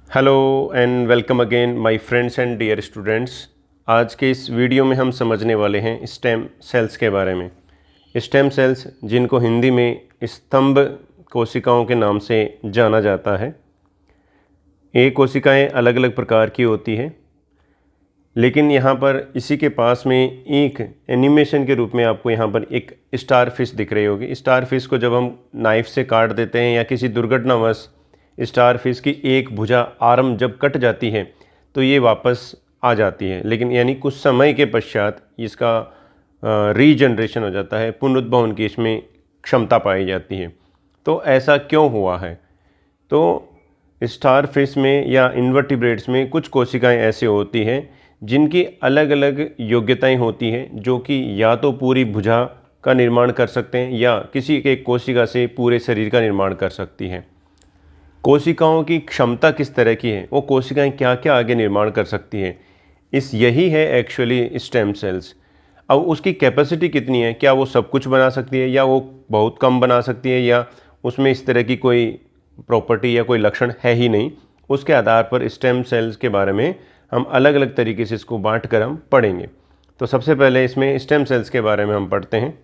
Hello and welcome again my friends and dear students. आज के इस वीडियो में हम समझने वाले हैं स्टेम सेल्स के बारे में। स्टेम सेल्स जिनको हिंदी में स्तंभ कोशिकाओं के नाम से जाना जाता है। ये कोशिकाएं अलग अलग प्रकार की होती हैं, लेकिन यहाँ पर इसी के पास में एक एनिमेशन के रूप में आपको यहाँ पर एक स्टार फिश दिख रही होगी। स्टार फिश को जब हम नाइफ से काट देते हैं या किसी दुर्घटनावश स्टार फिश की एक भुजा आर्म जब कट जाती है तो ये वापस आ जाती है, लेकिन यानी कुछ समय के पश्चात इसका रीजनरेशन हो जाता है, पुनरुद्भवन की इसमें क्षमता पाई जाती है। तो ऐसा क्यों हुआ है? तो स्टार फिश में या इन्वर्टिब्रेट्स में कुछ कोशिकाएं ऐसे होती हैं जिनकी अलग अलग योग्यताएं होती हैं, जो कि या तो पूरी भुजा का निर्माण कर सकते हैं या किसी एक कोशिका से पूरे शरीर का निर्माण कर सकती हैं। कोशिकाओं की क्षमता किस तरह की है, वो कोशिकाएं क्या क्या आगे निर्माण कर सकती हैं, यही है एक्चुअली स्टेम सेल्स। अब उसकी कैपेसिटी कितनी है, क्या वो सब कुछ बना सकती है या वो बहुत कम बना सकती है, या उसमें इस तरह की कोई प्रॉपर्टी या कोई लक्षण है ही नहीं। उसके आधार पर स्टेम सेल्स के बारे में हम अलग अलग तरीके से इसको बांट कर हम पढ़ेंगे। तो सबसे पहले इसमें स्टेम सेल्स के बारे में हम पढ़ते हैं।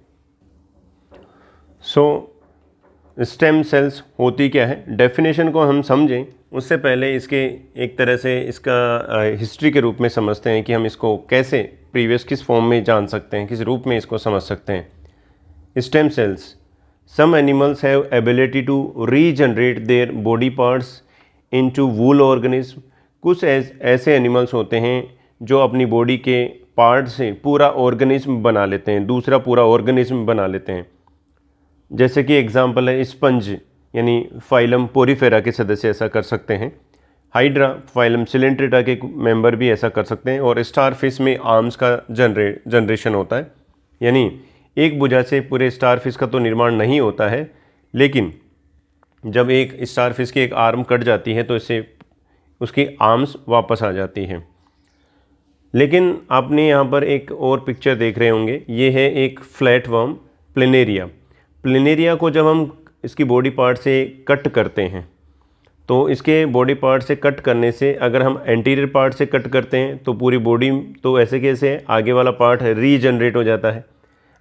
स्टेम सेल्स होती क्या है, डेफिनेशन को हम समझें उससे पहले इसके एक तरह से इसका हिस्ट्री के रूप में समझते हैं कि हम इसको कैसे प्रीवियस किस फॉर्म में जान सकते हैं, किस रूप में इसको समझ सकते हैं। Stem cells, some animals have ability to regenerate their body parts into whole organism. कुछ ऐसे एनिमल्स होते हैं जो अपनी बॉडी के पार्ट से पूरा ऑर्गेनिज्म बना लेते हैं, दूसरा पूरा ऑर्गेनिज्म बना लेते हैं। जैसे कि एग्जाम्पल है स्पंज, यानी फाइलम पोरीफेरा के सदस्य ऐसा कर सकते हैं। हाइड्रा फाइलम सिलेंट्रेटा के मेंबर भी ऐसा कर सकते हैं। और स्टार फिश में आर्म्स का जनरेशन होता है, यानी एक भुजा से पूरे स्टार फिश का तो निर्माण नहीं होता है, लेकिन जब एक स्टार फिश की एक आर्म कट जाती है तो इससे उसकी आर्म्स वापस आ जाती हैं। लेकिन आपने यहाँ पर एक और पिक्चर देख रहे होंगे, ये है एक फ्लैट वर्म प्लेनेरिया। प्लेनेरिया को जब हम इसकी बॉडी पार्ट से कट करते हैं तो इसके बॉडी पार्ट से कट करने से, अगर हम एंटीरियर पार्ट से कट करते हैं तो पूरी बॉडी तो ऐसे कैसे आगे वाला पार्ट रीजनरेट हो जाता है।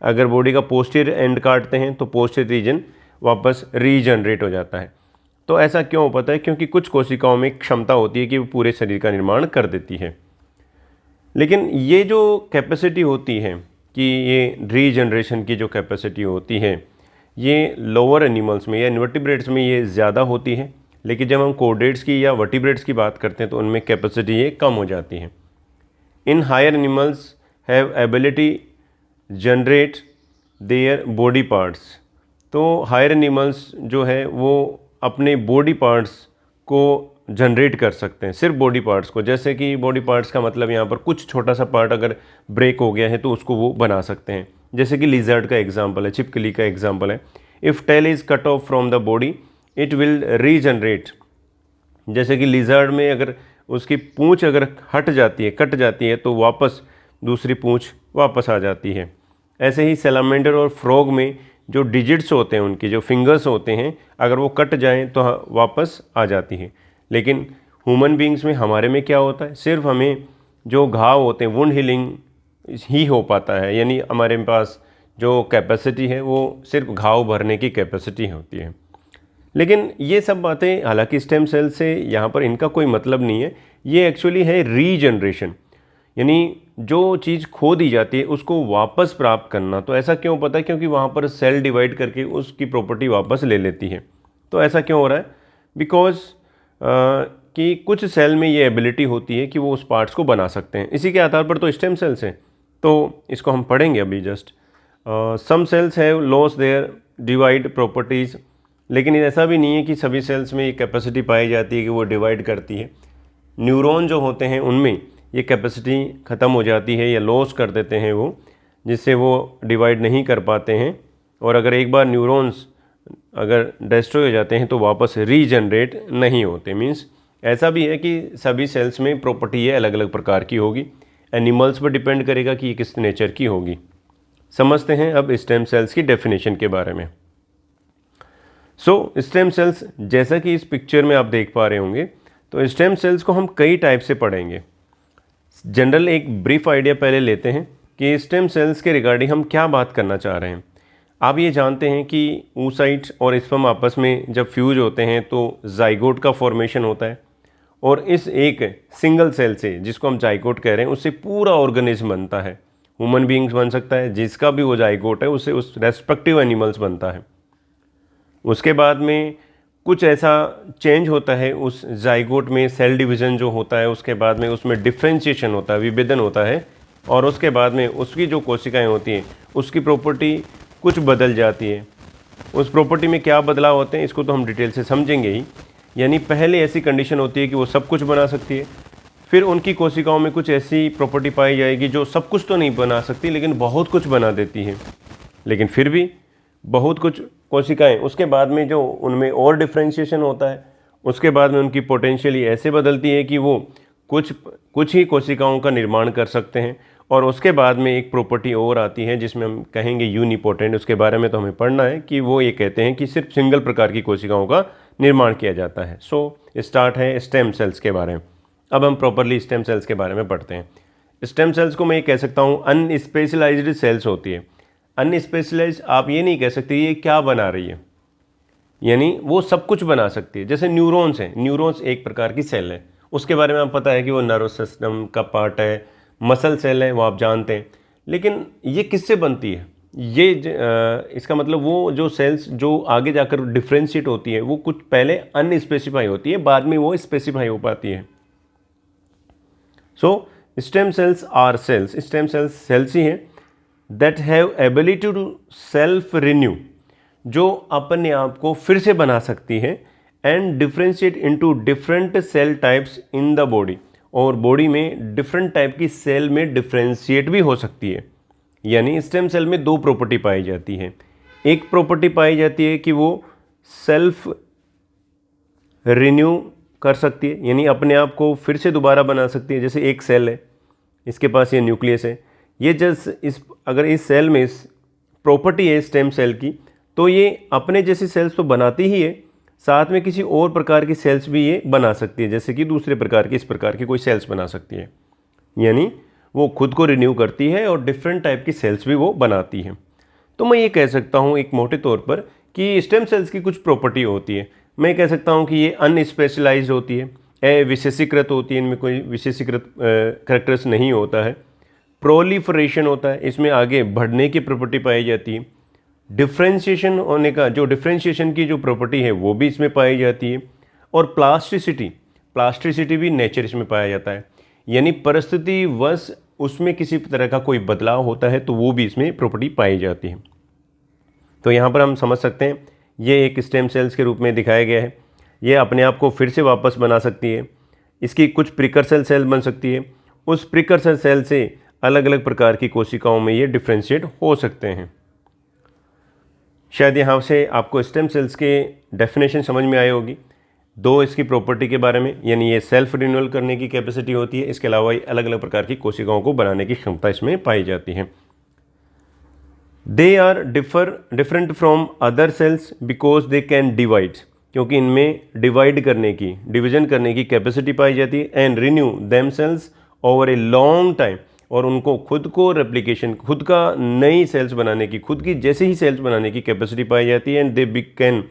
अगर बॉडी का पोस्टीरियर एंड काटते हैं तो पोस्टीरियर रीजन वापस रीजनरेट हो जाता है। तो ऐसा क्यों हो पाता है? क्योंकि कुछ कोशिकाओं में क्षमता होती है कि वो पूरे शरीर का निर्माण कर देती है। लेकिन ये जो कैपेसिटी होती है कि ये रीजनरेशन की जो कैपेसिटी होती है, ये लोअर एनिमल्स में या इन्वर्टिब्रेट्स में ये ज़्यादा होती है, लेकिन जब हम कोर्डेट्स की या वर्टिब्रेट्स की बात करते हैं तो उनमें कैपेसिटी ये कम हो जाती है। In higher animals have ability generate their body parts. तो हायर एनिमल्स जो है वो अपने बॉडी पार्ट्स को जनरेट कर सकते हैं, सिर्फ बॉडी पार्ट्स को। जैसे कि बॉडी पार्ट्स का मतलब यहाँ पर कुछ छोटा सा पार्ट अगर ब्रेक हो गया है तो उसको वो बना सकते हैं। जैसे कि लिजर्ड का एग्जांपल है, छिपकली का एग्जांपल है। If tail is cut off from the body it will regenerate. जैसे कि लिजर्ड में अगर उसकी पूँछ अगर हट जाती है, कट जाती है, तो वापस दूसरी पूँछ वापस आ जाती है। ऐसे ही सैलामेंडर और फ्रॉग में जो डिजिट्स होते हैं, उनके जो फिंगर्स होते हैं, अगर वो कट जाएं तो वापस आ जाती है। लेकिन ह्यूमन बींग्स में, हमारे में क्या होता है, सिर्फ हमें जो घाव होते हैं वुंड हीलिंग ही हो पाता है, यानी हमारे पास जो कैपेसिटी है वो सिर्फ घाव भरने की कैपेसिटी होती है। लेकिन ये सब बातें हालांकि स्टेम सेल से यहाँ पर इनका कोई मतलब नहीं है। ये एक्चुअली है रीजनरेशन, यानी जो चीज़ खो दी जाती है उसको वापस प्राप्त करना। तो ऐसा क्यों पता है? क्योंकि वहाँ पर सेल डिवाइड करके उसकी प्रॉपर्टी वापस ले लेती है। तो ऐसा क्यों हो रहा है? बिकॉज कि कुछ सेल में ये एबिलिटी होती है कि वो उस पार्ट्स को बना सकते हैं। इसी के आधार पर तो स्टेम सेल्स हैं, तो इसको हम पढ़ेंगे अभी just. Some cells have lost their divide properties. लेकिन ऐसा भी नहीं है कि सभी सेल्स में ये कैपेसिटी पाई जाती है कि वो डिवाइड करती है। न्यूरॉन जो होते हैं उनमें ये कैपेसिटी ख़त्म हो जाती है या लॉस कर देते हैं वो, जिससे वो डिवाइड नहीं कर पाते हैं। और अगर एक बार न्यूरॉन्स अगर डिस्ट्रॉय हो जाते हैं तो वापस रीजनरेट नहीं होते। मीन्स ऐसा भी है कि सभी सेल्स में प्रॉपर्टी ये अलग अलग प्रकार की होगी। एनिमल्स पर डिपेंड करेगा कि ये किस नेचर की होगी। समझते हैं अब स्टेम सेल्स की डेफिनेशन के बारे में। स्टेम सेल्स जैसा कि इस पिक्चर में आप देख पा रहे होंगे, तो स्टेम सेल्स को हम कई टाइप से पढ़ेंगे। जनरल एक ब्रीफ आइडिया पहले लेते हैं कि स्टेम सेल्स के रिगार्डिंग हम क्या बात करना चाह रहे हैं। आप ये जानते हैं कि oocytes और स्पर्म आपस में जब फ्यूज होते हैं तो जाइगोट का फॉर्मेशन होता है, और इस एक सिंगल सेल से, जिसको हम जाइगोट कह रहे हैं, उससे पूरा ऑर्गेनिज्म बनता है। ह्यूमन बींग्स बन सकता है, जिसका भी वो जाइगोट है उससे उस रेस्पेक्टिव एनिमल्स बनता है। उसके बाद में कुछ ऐसा चेंज होता है उस जाइगोट में, सेल डिवीज़न जो होता है, उसके बाद में उसमें डिफ्रेंशिएशन होता है, विभेदन होता है, और उसके बाद में उसकी जो कोशिकाएं होती हैं उसकी प्रॉपर्टी कुछ बदल जाती है। उस प्रॉपर्टी में क्या बदलाव होते हैं इसको तो हम डिटेल से समझेंगे ही। यानी पहले ऐसी कंडीशन होती है कि वो सब कुछ बना सकती है, फिर उनकी कोशिकाओं में कुछ ऐसी प्रॉपर्टी पाई जाएगी जो सब कुछ तो नहीं बना सकती लेकिन बहुत कुछ बना देती है। लेकिन फिर भी बहुत कुछ कोशिकाएं, उसके बाद में जो उनमें और डिफ्रेंशिएशन होता है, उसके बाद में उनकी पोटेंशियली ऐसे बदलती है कि वो कुछ ही कोशिकाओं का निर्माण कर सकते हैं। और उसके बाद में एक प्रॉपर्टी और आती है जिसमें हम कहेंगे यूनिपोटेंट। उसके बारे में तो हमें पढ़ना है कि वो ये कहते हैं कि सिर्फ सिंगल प्रकार की कोशिकाओं का निर्माण किया जाता है। सो स्टार्ट है स्टेम सेल्स के बारे में। अब हम प्रॉपरली स्टेम सेल्स के बारे में पढ़ते हैं। स्टेम सेल्स को मैं ये कह सकता हूँ अनस्पेशलाइज्ड सेल्स होती है। अनस्पेशलाइज्ड आप ये नहीं कह सकते ये क्या बना रही है, यानी वो सब कुछ बना सकती है। जैसे न्यूरॉन्स हैं, न्यूरॉन्स एक प्रकार की सेल है, उसके बारे में आप पता है कि वो नर्वस सिस्टम का पार्ट है। मसल सेल है वो आप जानते हैं, लेकिन ये किससे बनती है? ये इसका मतलब वो जो सेल्स जो आगे जाकर डिफ्रेंशिएट होती है वो कुछ पहले अनस्पेसिफाई होती है, बाद में वो स्पेसिफाई हो पाती है। So stem cells are cells, stem cells cells ही हैं that have ability to self renew, जो अपने आप को फिर से बना सकती है, and differentiate into different cell types in the body, और बॉडी में डिफरेंट टाइप की सेल में डिफ्रेंशिएट भी हो सकती है। यानी स्टेम सेल में दो प्रॉपर्टी पाई जाती है। एक प्रॉपर्टी पाई जाती है कि वो सेल्फ रिन्यू कर सकती है, यानी अपने आप को फिर से दोबारा बना सकती है। जैसे एक सेल है, इसके पास ये न्यूक्लियस है, ये अगर इस सेल में इस प्रॉपर्टी है स्टेम सेल की, तो ये अपने जैसी सेल्स तो बनाती ही है, साथ में किसी और प्रकार की सेल्स भी ये बना सकती है, जैसे कि दूसरे प्रकार की, इस प्रकार की कोई सेल्स बना सकती है। यानी वो खुद को रिन्यू करती है और डिफरेंट टाइप की सेल्स भी वो बनाती है। तो मैं ये कह सकता हूँ एक मोटे तौर पर कि स्टेम सेल्स की कुछ प्रॉपर्टी होती है। मैं कह सकता हूँ कि ये अनस्पेशलाइज्ड होती है, विशेषीकृत होती है, इनमें कोई विशेषीकृत कैरेक्टर्स नहीं होता है। प्रोलिफरेशन होता है, इसमें आगे बढ़ने की प्रॉपर्टी पाई जाती है। डिफ्रेंशिएशन होने का, जो डिफ्रेंशिएशन की जो प्रॉपर्टी है वो भी इसमें पाई जाती है। और प्लास्टिसिटी भी नेचर इसमें पाया जाता है, यानी परिस्थिति वश उसमें किसी तरह का कोई बदलाव होता है तो वो भी इसमें प्रॉपर्टी पाई जाती है। तो यहाँ पर हम समझ सकते हैं ये एक स्टेम सेल्स के रूप में दिखाया गया है। ये अपने आप को फिर से वापस बना सकती है, इसकी कुछ प्रिकर्सर सेल बन सकती है, उस प्रिकर्सर सेल से अलग अलग प्रकार की कोशिकाओं में ये डिफ्रेंशिएट हो सकते हैं। शायद यहाँ से आपको स्टेम सेल्स के डेफिनेशन समझ में आई होगी। दो इसकी प्रॉपर्टी के बारे में, यानी ये सेल्फ रिन्यूअल करने की कैपेसिटी होती है, इसके अलावा अलग अलग प्रकार की कोशिकाओं को बनाने की क्षमता इसमें पाई जाती है। They are different from other cells because they can divide, क्योंकि इनमें डिवीजन करने की कैपेसिटी पाई जाती है, and renew themselves over a long time, और उनको खुद को रेप्लिकेशन, खुद का नई सेल्स बनाने की, खुद की जैसे ही सेल्स बनाने की कैपेसिटी पाई जाती है। And they can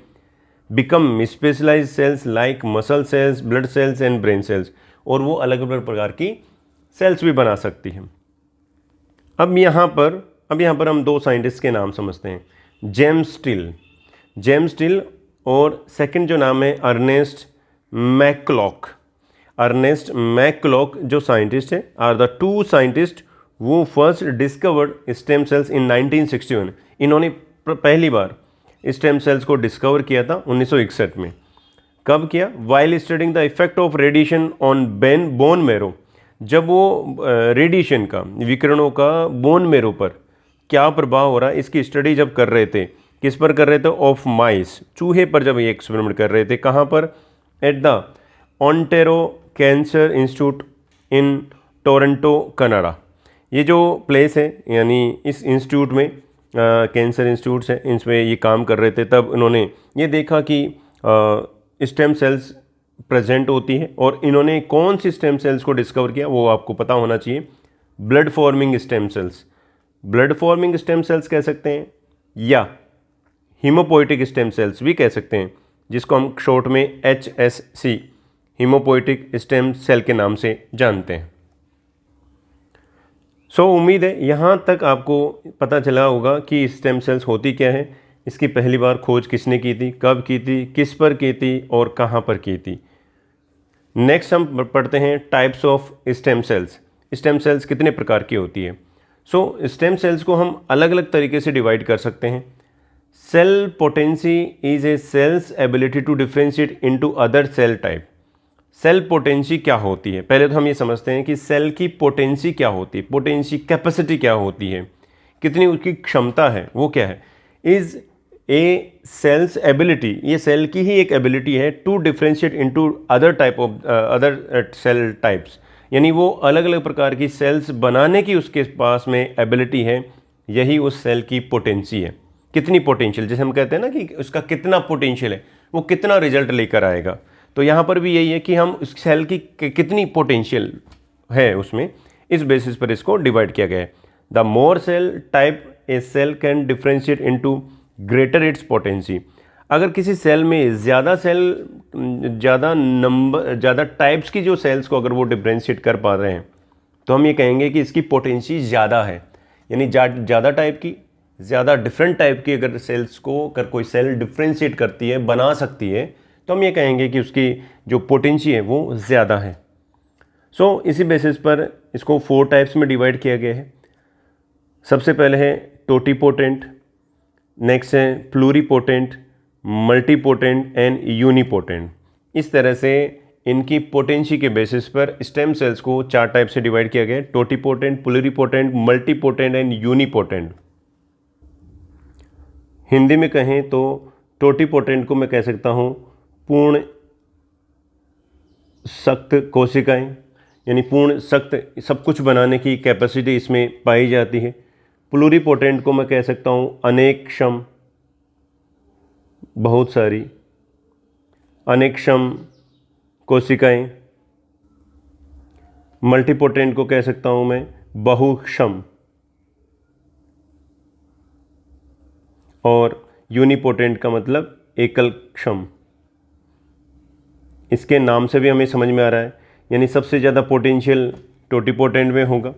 become specialised cells like muscle cells, blood cells and brain cells, और वो अलग अलग प्रकार की सेल्स भी बना सकती हैं। अब यहाँ पर हम दो साइंटिस्ट के नाम समझते हैं, जेम्स स्टिल और सेकंड जो नाम है अर्नेस्ट मैकक्लॉक जो साइंटिस्ट है, आर द टू साइंटिस्ट वो फर्स्ट डिस्कवर्ड स्टेम सेल्स इन 1961। इन्होंने पहली बार स्टेम सेल्स को डिस्कवर किया था 1961 में। कब किया? While studying the effect of radiation on bone marrow, जब वो रेडिएशन का, विकिरणों का बोन मैरो पर क्या प्रभाव हो रहा है इसकी स्टडी जब कर रहे थे। किस पर कर रहे थे? ऑफ माइस, चूहे पर जब ये एक्सपेरिमेंट कर रहे थे। कहाँ पर? At the Ontario cancer institute in Toronto Canada. ये जो प्लेस है, यानी इस इंस्टीट्यूट में कैंसर इंस्टीट्यूट्स हैं, इसमें ये काम कर रहे थे। तब उन्होंने ये देखा कि स्टेम सेल्स प्रेजेंट होती है और इन्होंने कौन सी स्टेम सेल्स को डिस्कवर किया वो आपको पता होना चाहिए। Blood forming stem cells, blood forming stem cells कह सकते हैं या हीमोपोइटिक स्टेम सेल्स भी कह सकते हैं, जिसको हम शॉर्ट में HSC हीमोपोइटिक स्टेम सेल के नाम से जानते हैं। उम्मीद है यहाँ तक आपको पता चला होगा कि स्टेम सेल्स होती क्या है, इसकी पहली बार खोज किसने की थी, कब की थी, किस पर की थी और कहाँ पर की थी। नेक्स्ट हम पढ़ते हैं types of stem cells. Stem sales कितने प्रकार की होती है। स्टेम सेल्स को हम अलग अलग तरीके से डिवाइड कर सकते हैं। Cell potency is a cell's ability to differentiate into other cell type. Cell potency क्या होती है, पहले तो हम ये समझते हैं कि सेल की पोटेंसी क्या होती है, पोटेंसी कैपेसिटी क्या होती है, कितनी उसकी क्षमता है, वो क्या है। इज ए सेल्स एबिलिटी, ये सेल की ही एक एबिलिटी है to differentiate into other type of other cell types, यानी वो अलग अलग प्रकार की सेल्स बनाने की उसके पास में एबिलिटी है, यही उस सेल की पोटेंसी है। कितनी पोटेंशियल, जैसे हम कहते हैं ना कि उसका कितना पोटेंशियल है, वो कितना रिजल्ट लेकर आएगा। तो यहाँ पर भी यही है कि हम उस सेल की कितनी पोटेंशियल है उसमें, इस बेसिस पर इसको डिवाइड किया गया है। The more cell type a cell can differentiate into greater its potency. अगर किसी सेल में ज़्यादा टाइप्स की जो सेल्स को अगर वो डिफ्रेंशिएट कर पा रहे हैं तो हम ये कहेंगे कि इसकी पोटेंसी ज़्यादा है। यानी ज़्यादा टाइप की, ज़्यादा डिफरेंट टाइप की अगर सेल्स को अगर कोई सेल डिफ्रेंशिएट करती है, बना सकती है, तो हम ये कहेंगे कि उसकी जो पोटेंसी है वो ज़्यादा है। इसी बेसिस पर इसको 4 टाइप्स में डिवाइड किया गया है। सबसे पहले है टोटीपोटेंट, नेक्स्ट है प्लूरीपोटेंट, मल्टीपोटेंट एंड यूनिपोटेंट। इस तरह से इनकी पोटेंसी के बेसिस पर स्टेम सेल्स को 4 टाइप से डिवाइड किया गया है। Totipotent, pluripotent, multipotent and unipotent. Hindi में कहें तो टोटीपोटेंट को मैं कह सकता हूँ पूर्ण सख्त कोशिकाएं, यानी पूर्ण सख्त सब कुछ बनाने की कैपेसिटी इसमें पाई जाती है। प्लूरीपोटेंट को मैं कह सकता हूँ अनेकक्षम, बहुत सारी अनेकक्षम कोशिकाएं। मल्टीपोटेंट को कह सकता हूँ मैं बहुक्षम, और यूनिपोटेंट का मतलब एकलक्षम। इसके नाम से भी हमें समझ में आ रहा है, यानी सबसे ज़्यादा पोटेंशियल टोटीपोटेंट में होगा,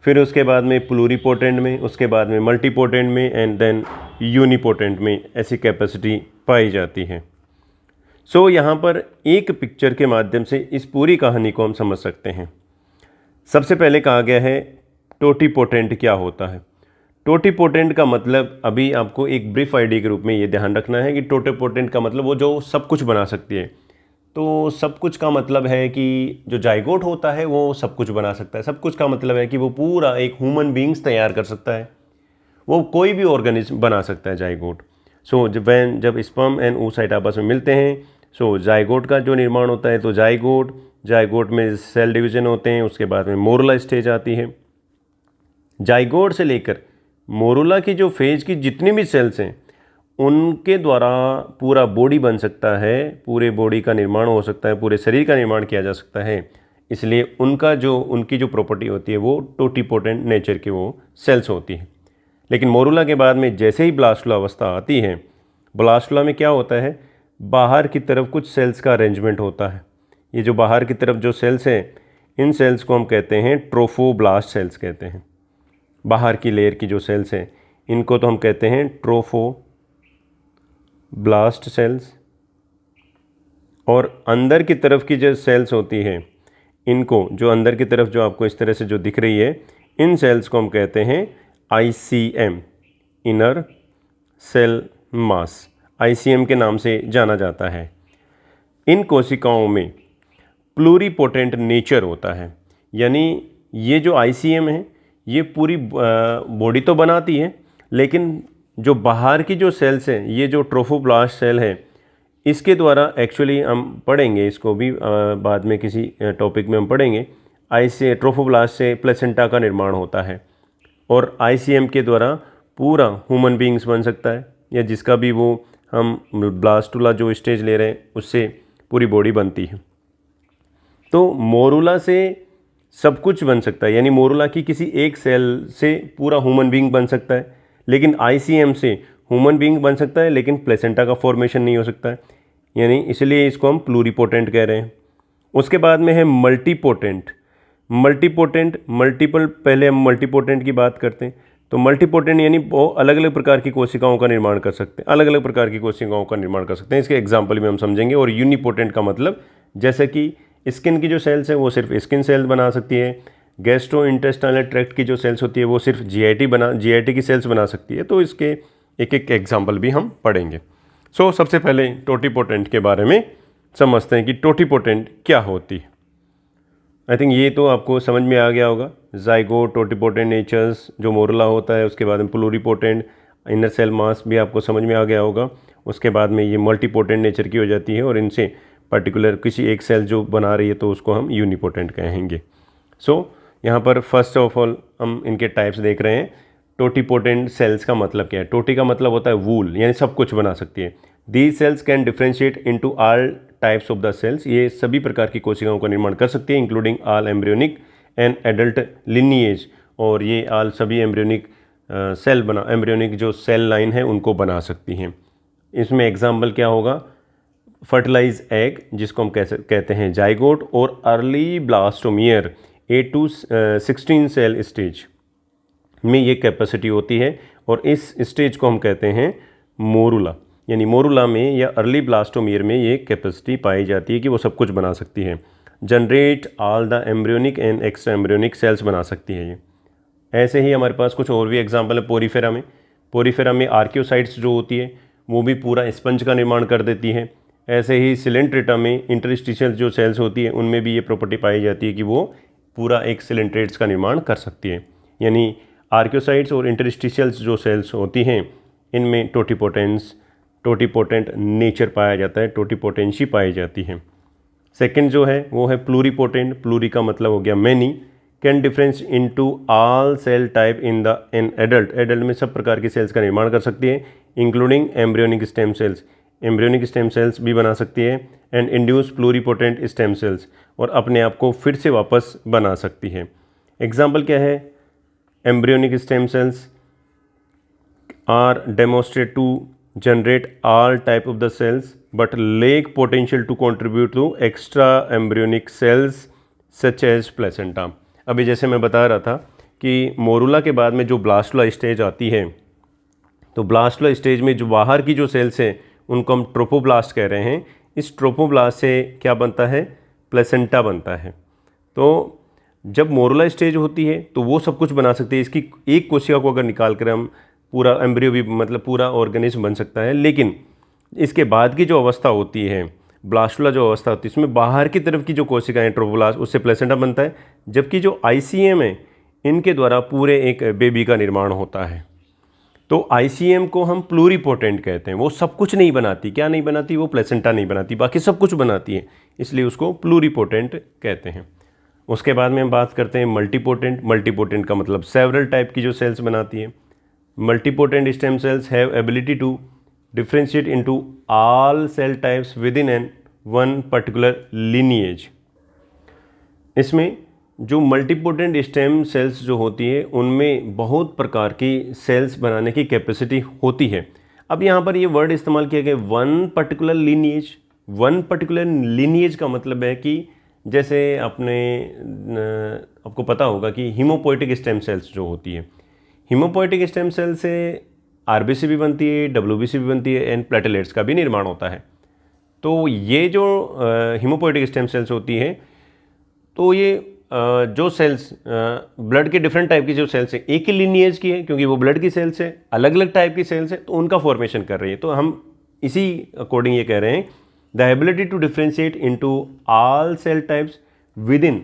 फिर उसके बाद में प्लूरीपोटेंट में, उसके बाद में मल्टीपोटेंट में एंड देन यूनिपोटेंट में ऐसी कैपेसिटी पाई जाती है। यहाँ पर एक पिक्चर के माध्यम से इस पूरी कहानी को हम समझ सकते हैं। सबसे पहले कहा गया है टोटीपोटेंट क्या होता है। टोटीपोटेंट का मतलब अभी आपको एक ब्रीफ आइडिया के रूप में ये ध्यान रखना है कि टोटीपोटेंट का मतलब वो जो सब कुछ बना सकती है। तो सब कुछ का मतलब है कि जो जाइगोट होता है वो सब कुछ बना सकता है। सब कुछ का मतलब है कि वो पूरा एक ह्यूमन बींग्स तैयार कर सकता है, वो कोई भी ऑर्गेनिज्म बना सकता है जाइगोट। जब स्पर्म एंड oocyte आपस में मिलते हैं जाइगोट का जो निर्माण होता है, तो जाइगोट में सेल डिवीजन होते हैं, उसके बाद में मोरुला स्टेज आती है। जाइगोट से लेकर मोरुला की जो फेज की जितनी भी सेल्स हैं उनके द्वारा पूरा बॉडी बन सकता है, पूरे बॉडी का निर्माण हो सकता है, पूरे शरीर का निर्माण किया जा सकता है। इसलिए उनकी जो प्रॉपर्टी होती है वो टोटीपोटेंट नेचर की वो सेल्स होती है। लेकिन मोरुला के बाद में जैसे ही ब्लास्टुला अवस्था आती है, ब्लास्टुला में क्या होता है, बाहर की तरफ कुछ सेल्स का अरेंजमेंट होता है। ये जो बाहर की तरफ जो सेल्स हैं, इन सेल्स को हम कहते हैं ट्रोफोब्लास्ट सेल्स कहते हैं। बाहर की लेयर की जो सेल्स हैं इनको तो हम कहते हैं ट्रोफोब्लास्ट सेल्स, और अंदर की तरफ की जो सेल्स होती है इनको, जो अंदर की तरफ जो आपको इस तरह से जो दिख रही है, इन सेल्स को हम कहते हैं ICM, inner cell mass, ICM के नाम से जाना जाता है। इन कोशिकाओं में प्लूरीपोटेंट नेचर होता है, यानी ये जो ICM है ये पूरी बॉडी तो बनाती है, लेकिन जो बाहर की जो सेल्स हैं, ये जो ट्रोफोब्लास्ट सेल है, इसके द्वारा एक्चुअली हम पढ़ेंगे इसको भी बाद में किसी टॉपिक में हम पढ़ेंगे। ट्रोफोब्लास्ट से प्लेसेंटा का निर्माण होता है और ICM के द्वारा पूरा ह्यूमन बींग्स बन सकता है, या जिसका भी वो हम ब्लास्टुला जो स्टेज ले रहे हैं उससे पूरी बॉडी बनती है। तो मोरुला से सब कुछ बन सकता है, यानी मोरुला की किसी एक सेल से पूरा ह्यूमन बीइंग बन सकता है, लेकिन आईसीएम से ह्यूमन बीइंग बन सकता है लेकिन प्लेसेंटा का फॉर्मेशन नहीं हो सकता है, यानी इसलिए इसको हम प्लूरीपोटेंट कह रहे हैं। उसके बाद में है मल्टीपोटेंट। मल्टीपोटेंट मल्टीपल, पहले हम मल्टीपोटेंट की बात करते हैं। तो मल्टीपोटेंट यानी वो अलग अलग प्रकार की कोशिकाओं का निर्माण कर सकते हैं, अलग अलग प्रकार की कोशिकाओं का निर्माण कर सकते हैं, इसके एग्जाम्पल भी हम समझेंगे। और यूनिपोटेंट का मतलब जैसे कि स्किन की जो सेल्स है वो सिर्फ स्किन सेल्स बना सकती है, गैस्ट्रो इंटेस्टाइनल ट्रैक्ट की जो सेल्स होती है वो सिर्फ जीआईटी की सेल्स बना सकती है। तो इसके एक एक एग्जाम्पल भी हम पढ़ेंगे। सबसे पहले टोटीपोटेंट के बारे में समझते हैं कि टोटीपोटेंट क्या होती है। आई थिंक ये तो आपको समझ में आ गया होगा। जाइगोट, टोटीपोटेंट नेचर्स जो मोरुला होता है, उसके बाद में प्लूरीपोटेंट, इनर सेल मास भी आपको समझ में आ गया होगा। उसके बाद में ये मल्टीपोटेंट नेचर की हो जाती है और इनसे पर्टिकुलर किसी एक सेल जो बना रही है तो उसको हम यूनिपोटेंट कहेंगे। यहाँ पर फर्स्ट ऑफ ऑल हम इनके टाइप्स देख रहे हैं। टोटीपोटेंट सेल्स का मतलब क्या है? टोटी का मतलब होता है वूल, यानी सब कुछ बना सकती है। These cells can differentiate into all types of the cells, ये सभी प्रकार की कोशिकाओं का निर्माण कर सकती है, including all embryonic and adult lineage, और ये ऑल सभी एम्ब्रियोनिक एम्ब्रियोनिक जो सेल लाइन है उनको बना सकती हैं। इसमें एग्जाम्पल क्या होगा? फर्टिलाइज एग जिसको हम कहते हैं जाइगोट, और early blastomere 8 to 16 cell stage में ये कैपेसिटी होती है, और इस स्टेज को हम कहते हैं मोरुला, यानी मोरुला में या अर्ली ब्लास्टोमियर में ये कैपेसिटी पाई जाती है कि वो सब कुछ बना सकती है। Generate all the embryonic and extra embryonic cells बना सकती है ये। ऐसे ही हमारे पास कुछ और भी एग्जाम्पल है। पोरीफेरा में आर्कियोसाइट्स जो होती है वो भी पूरा स्पंज का निर्माण कर देती है। ऐसे ही सिलेंट्रेटा में इंटरस्टिशियल जो सेल्स होती है उनमें भी ये प्रॉपर्टी पाई जाती है कि वो पूरा एक सिलेंट्रेट्स का निर्माण कर सकती है। यानी आर्कियोसाइट्स और इंटरस्टिशियल्स जो सेल्स होती हैं इनमें टोटीपोटेंट नेचर पाया जाता है, टोटीपोटेंसी पाई जाती है। सेकंड जो है वो है प्लूरीपोटेंट। प्लूरी का मतलब हो गया many. Can difference into all cell type in adult में सब प्रकार की सेल्स का निर्माण कर सकती है, including embryonic stem sales. Embryonic stem sales भी बना सकती है, and induce pluripotent stem cells, और अपने आप को फिर से वापस बना सकती है। एग्जाम्पल क्या है? Embryonic stem cells are demonstrate to generate all type of the cells but lack potential to contribute to extra embryonic cells such as placenta। अभी जैसे मैं बता रहा था कि मोरुला के बाद में जो ब्लास्टुला स्टेज आती है, तो ब्लास्टुला स्टेज में जो बाहर की जो सेल्स हैं उनको हम ट्रोपोब्लास्ट कह रहे हैं। इस ट्रोपोब्लास्ट से क्या बनता है? प्लेसेंटा बनता है। तो जब मोरुला स्टेज होती है तो वो सब कुछ बना सकती है। इसकी एक कोशिका को अगर निकाल कर हम पूरा एम्ब्रियो भी मतलब पूरा ऑर्गेनिज्म बन सकता है, लेकिन इसके बाद की जो अवस्था होती है, ब्लास्टुला जो अवस्था होती है, इसमें बाहर की तरफ की जो कोशिकाएं ट्रोपोब्लास्ट, उससे प्लेसेंटा बनता है। जबकि जो आईसीएम है इनके द्वारा पूरे एक बेबी का निर्माण होता है। तो आईसीएम को हम प्लूरीपोटेंट कहते हैं। वो सब कुछ नहीं बनाती। क्या नहीं बनाती? वो प्लेसेंटा नहीं बनाती, बाकी सब कुछ बनाती है, इसलिए उसको प्लूरीपोटेंट कहते हैं। उसके बाद में हम बात करते हैं मल्टीपोटेंट। मल्टीपोटेंट का मतलब सेवरल टाइप की जो सेल्स बनाती है। Multipotent stem cells have ability to differentiate into all cell types within one particular lineage। इसमें जो मल्टीपोटेंट स्टेम सेल्स जो होती है उनमें बहुत प्रकार की सेल्स बनाने की कैपेसिटी होती है। अब यहाँ पर ये वर्ड इस्तेमाल किया गया one particular lineage. One particular lineage का मतलब है कि जैसे आपको पता होगा कि हीमोपोएटिक स्टेम सेल्स जो होती है, हीमोपोएटिक स्टेम सेल से आरबीसी भी बनती है, डब्ल्यूबीसी भी बनती है, एंड प्लेटलेट्स का भी निर्माण होता है। तो ये जो हीमोपोएटिक स्टेम सेल्स होती है, तो ये जो सेल्स ब्लड के डिफरेंट टाइप की जो सेल्स है, एक ही लिनिएज की है क्योंकि वो ब्लड की सेल्स है, अलग अलग टाइप की सेल्स है, तो उनका फॉर्मेशन कर रही है। तो हम इसी अकॉर्डिंग ये कह रहे हैं the ability to differentiate into all cell types within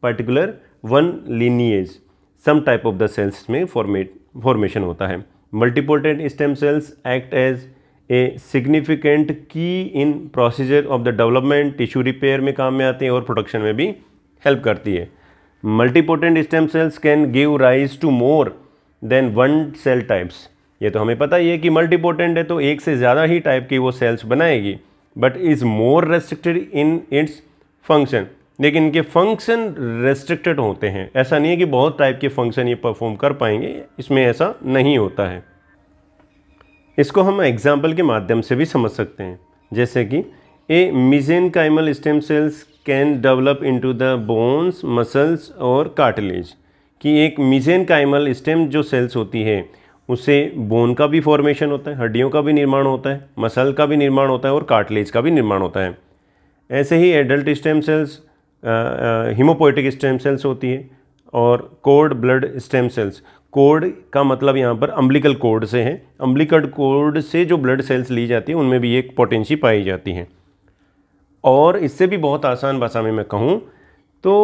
particular one lineage some type of the cells में फॉर्मेशन होता है। Multipotent stem cells act as a significant key in procedure of the development, tissue repair में काम में आते हैं और production में भी हेल्प करती है। Multipotent stem cells can give rise to more than one cell types. ये तो हमें पता ही है कि मल्टीपोटेंट है तो एक से ज़्यादा ही टाइप की वो सेल्स बनाएगी, but is more restricted in its function. लेकिन इनके फंक्शन रेस्ट्रिक्टेड होते हैं। ऐसा नहीं है कि बहुत टाइप के फंक्शन ये परफॉर्म कर पाएंगे, इसमें ऐसा नहीं होता है। इसको हम एग्जाम्पल के माध्यम से भी समझ सकते हैं, जैसे कि a mesenchymal stem cells can develop into the bones, muscles और कार्टिलेज, कि एक मेसेनकाइमल स्टेम जो सेल्स होती है उससे बोन का भी फॉर्मेशन होता है, हड्डियों का भी निर्माण होता है, मसल का भी निर्माण होता है और कार्टिलेज का भी निर्माण होता है। ऐसे ही adult stem cells haemopoietic stem cells होती है और cord blood stem cells. Cord का मतलब यहाँ पर अम्बिलिकल कोर्ड से है, अम्बिलिकल कोर्ड से जो ब्लड सेल्स ली जाती है उनमें भी एक पोटेंसी पाई जाती है। और इससे भी बहुत आसान भाषा में मैं कहूँ तो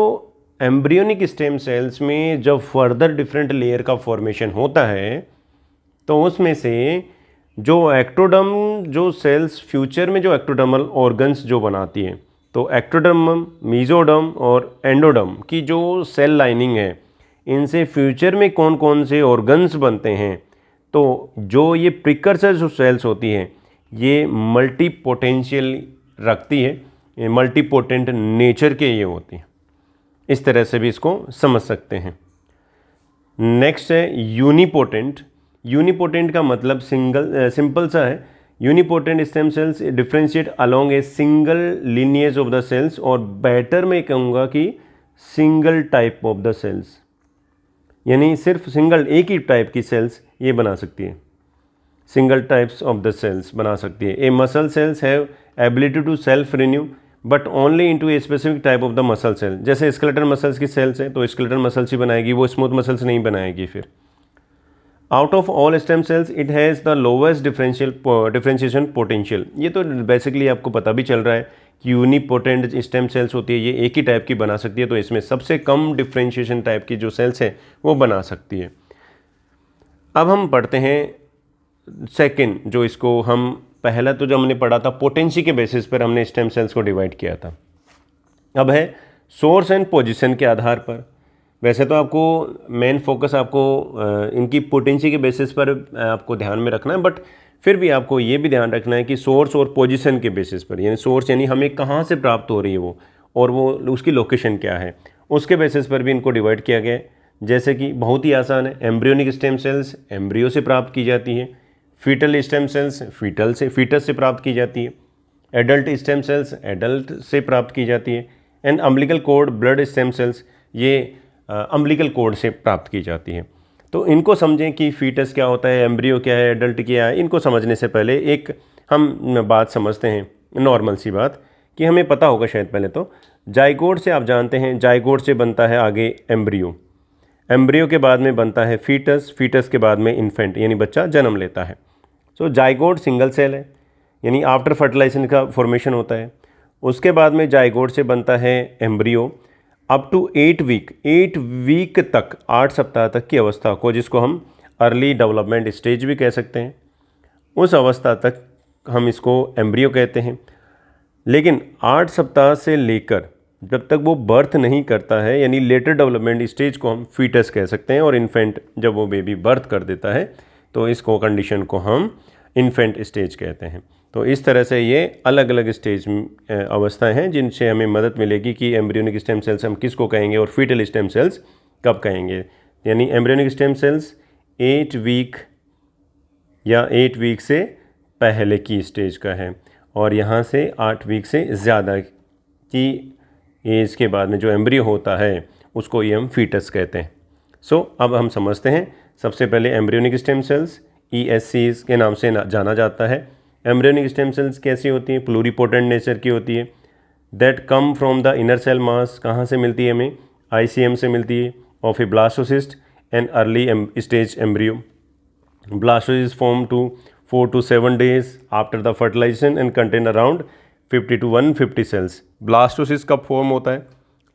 एम्ब्रियोनिक स्टेम सेल्स में जब फर्दर डिफरेंट लेयर का फॉर्मेशन होता है तो उसमें से जो एक्टोडर्म जो सेल्स फ्यूचर में जो एक्टोडर्मल ऑर्गन्स जो बनाती है, तो एक्टोडर्म, मीजोडर्म और एंडोडर्म की जो सेल लाइनिंग है, इनसे फ्यूचर में कौन कौन से ऑर्गन्स बनते हैं। तो जो ये प्रिकर्सर जो सेल्स होती हैं ये मल्टी पोटेंशियल रखती है, ये मल्टी पोटेंट नेचर के ये होती हैं। इस तरह से भी इसको समझ सकते हैं। नेक्स्ट है यूनिपोटेंट। यूनिपोटेंट का मतलब सिंपल सा है। Unipotent stem cells differentiate along a single lineage of the cells, और बेटर मैं कहूँगा कि single type of the cells, यानी सिर्फ सिंगल एक ही टाइप की सेल्स ये बना सकती है, single types of the cells बना सकती है। A muscle cells have ability to self renew but only into a specific type of the muscle cell. जैसे स्केलेटल मसल्स की सेल्स है तो स्केलेटल मसल्स ही बनाएगी, वो स्मूथ मसल्स नहीं बनाएगी। फिर out of all stem cells it has the lowest differentiation potential. ये तो बेसिकली आपको पता भी चल रहा है कि यूनिपोटेंट स्टेम सेल्स होती है, ये एक ही टाइप की बना सकती है, तो इसमें सबसे कम डिफ्रेंशिएशन टाइप की जो सेल्स है वो बना सकती है। अब हम पढ़ते हैं सेकेंड, जो इसको हम पहला तो जब हमने पढ़ा था पोटेंसी के बेसिस पर हमने स्टेम सेल्स को डिवाइड किया था, अब है सोर्स एंड पोजीशन के आधार पर। वैसे तो आपको मेन फोकस आपको इनकी पोटेंसी के बेसिस पर आपको ध्यान में रखना है, बट फिर भी आपको ये भी ध्यान रखना है कि सोर्स और पोजीशन के बेसिस पर, यानी सोर्स यानी हमें कहाँ से प्राप्त हो रही है वो, और वो उसकी लोकेशन क्या है, उसके बेसिस पर भी इनको डिवाइड किया गया है। जैसे कि बहुत ही आसान है, एम्ब्रियोनिक स्टेम सेल्स एम्ब्रियो से प्राप्त की जाती है, फीटल स्टेम सेल्स फीटस से प्राप्त की जाती है, एडल्ट स्टेम सेल्स एडल्ट से प्राप्त की जाती है, and umbilical cord blood stem cells ये अम्बिलिकल कोर्ड से प्राप्त की जाती है। तो इनको समझें कि फीटस क्या होता है, एम्ब्रियो क्या है, एडल्ट क्या है। इनको समझने से पहले एक हम बात समझते हैं, नॉर्मल सी बात, कि हमें पता होगा शायद पहले तो जाइगोट से आप जानते हैं, जाइगोट से बनता है आगे एम्ब्रियो, एम्ब्रियो के बाद में बनता है फीटस, फीटस के बाद में इन्फेंट यानी बच्चा जन्म लेता है। सो जाइगोट सिंगल सेल है, यानी आफ्टर फर्टिलाइजेशन का फॉर्मेशन होता है। उसके बाद में जाइगोट से बनता है एम्ब्रियो अप टू 8 वीक तक, 8 सप्ताह तक की अवस्था को, जिसको हम अर्ली डेवलपमेंट स्टेज भी कह सकते हैं, उस अवस्था तक हम इसको एम्ब्रियो कहते हैं। लेकिन 8 सप्ताह से लेकर जब तक वो बर्थ नहीं करता है, यानी लेटर डेवलपमेंट स्टेज को हम फीटस कह सकते हैं, और इन्फेंट जब वो बेबी बर्थ कर देता है तो इसको कंडीशन को हम इन्फेंट स्टेज कहते हैं। तो इस तरह से ये अलग अलग स्टेज अवस्थाएं हैं जिनसे हमें मदद मिलेगी कि एम्ब्रियोनिक स्टेम सेल्स हम किसको कहेंगे और फीटल स्टेम सेल्स कब कहेंगे। यानी एम्ब्रियोनिक स्टेम सेल्स 8 वीक या 8 वीक से पहले की स्टेज का है, और यहाँ से 8 वीक से ज़्यादा की एज के बाद में जो एम्ब्रियो होता है उसको ये हम फीटस कहते हैं। सो अब हम समझते हैं, सबसे पहले एम्ब्रियोनिक स्टेम सेल्स ESCs के नाम से जाना जाता है। एम्ब्रियोनिक स्टेम सेल्स कैसी होती हैं, प्लूरीपोटेंट नेचर की होती है, that come from the inner cell mass. कहाँ से मिलती है हमें, ICM से मिलती है, of a blastocyst and early stage embryo. Blastocyst form to 4 to 7 days after the fertilisation and contain around 50 to 150 cells. Blastocyst कब फॉर्म होता है,